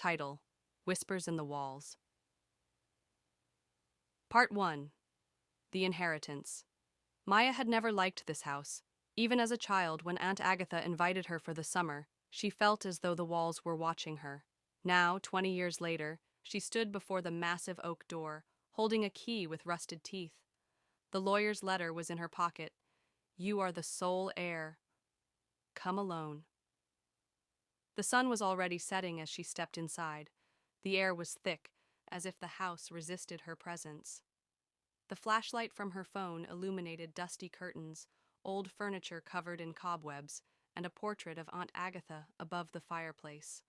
Title: Whispers in the Walls. Part 1. The Inheritance. Maya had never liked this house. Even as a child, when Aunt Agatha invited her for the summer, she felt as though the walls were watching her. Now, 20 years later, she stood before the massive oak door, holding a key with rusted teeth. The lawyer's letter was in her pocket. "You are the sole heir. Come alone." The sun was already setting as she stepped inside. The air was thick, as if the house resisted her presence. The flashlight from her phone illuminated dusty curtains, old furniture covered in cobwebs, and a portrait of Aunt Agatha above the fireplace.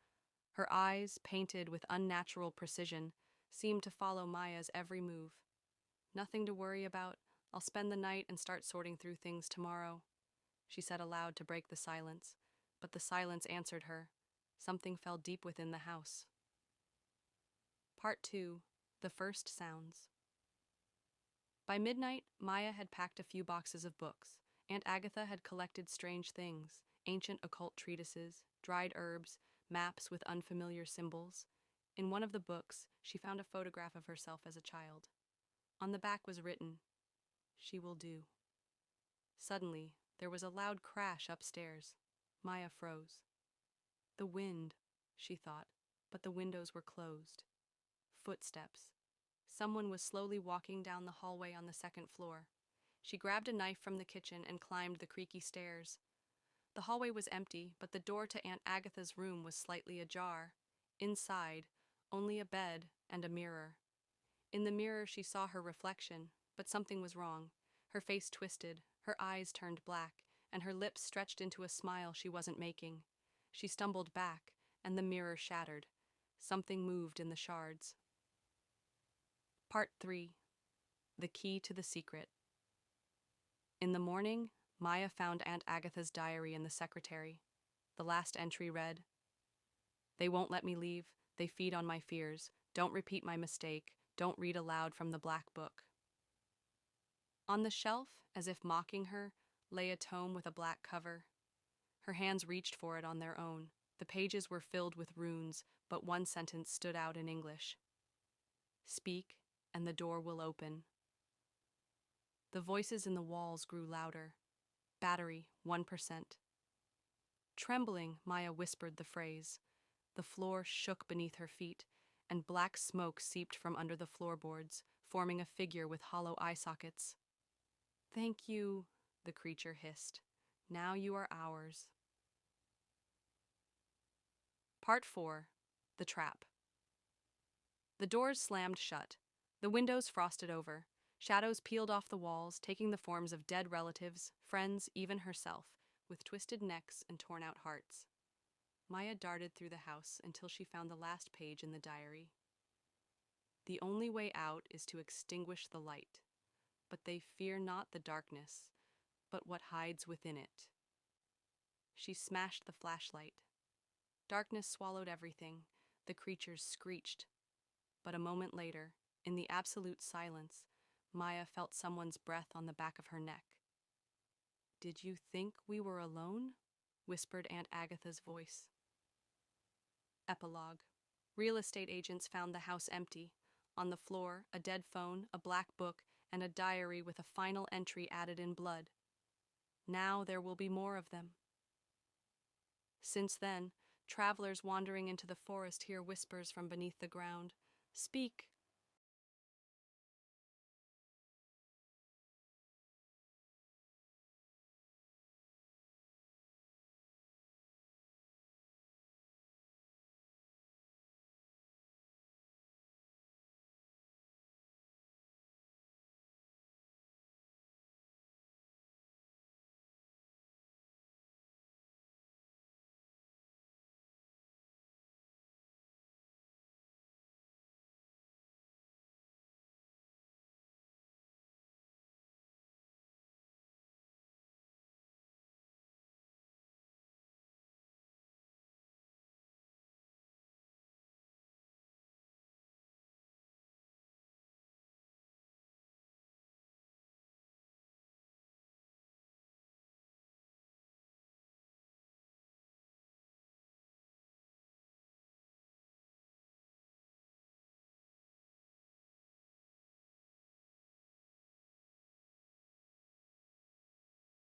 Her eyes, painted with unnatural precision, seemed to follow Maya's every move. "Nothing to worry about. I'll spend the night and start sorting through things tomorrow," she said aloud to break the silence. But the silence answered her. Something fell deep within the house. Part 2. The First Sounds. By midnight, Maya had packed a few boxes of books. Aunt Agatha had collected strange things: ancient occult treatises, dried herbs, maps with unfamiliar symbols. In one of the books, she found a photograph of herself as a child. On the back was written, "She will do." Suddenly, there was a loud crash upstairs. Maya froze. The wind, she thought, but the windows were closed. Footsteps. Someone was slowly walking down the hallway on the second floor. She grabbed a knife from the kitchen and climbed the creaky stairs. The hallway was empty, but the door to Aunt Agatha's room was slightly ajar. Inside, only a bed and a mirror. In the mirror, she saw her reflection, but something was wrong. Her face twisted, her eyes turned black, and her lips stretched into a smile she wasn't making. She stumbled back, and the mirror shattered. Something moved in the shards. Part 3. The Key to the Secret. In the morning, Maya found Aunt Agatha's diary in the secretary. The last entry read, "They won't let me leave. They feed on my fears. Don't repeat my mistake. Don't read aloud from the black book." On the shelf, as if mocking her, lay a tome with a black cover. Her hands reached for it on their own. The pages were filled with runes, but one sentence stood out in English. "Speak, and the door will open." The voices in the walls grew louder. "Battery, 1%. Trembling, Maya whispered the phrase. The floor shook beneath her feet, and black smoke seeped from under the floorboards, forming a figure with hollow eye sockets. "Thank you," the creature hissed. "Now you are ours." Part 4. The Trap. The doors slammed shut. The windows frosted over. Shadows peeled off the walls, taking the forms of dead relatives, friends, even herself, with twisted necks and torn-out hearts. Maya darted through the house until she found the last page in the diary. "The only way out is to extinguish the light, but they fear not the darkness, but what hides within it." She smashed the flashlight. Darkness swallowed everything. The creatures screeched. But a moment later, in the absolute silence, Maya felt someone's breath on the back of her neck. "Did you think we were alone?" whispered Aunt Agatha's voice. Epilogue. Real estate agents found the house empty. On the floor, a dead phone, a black book, and a diary with a final entry added in blood. "Now there will be more of them." Since then, travelers wandering into the forest hear whispers from beneath the ground. "Speak,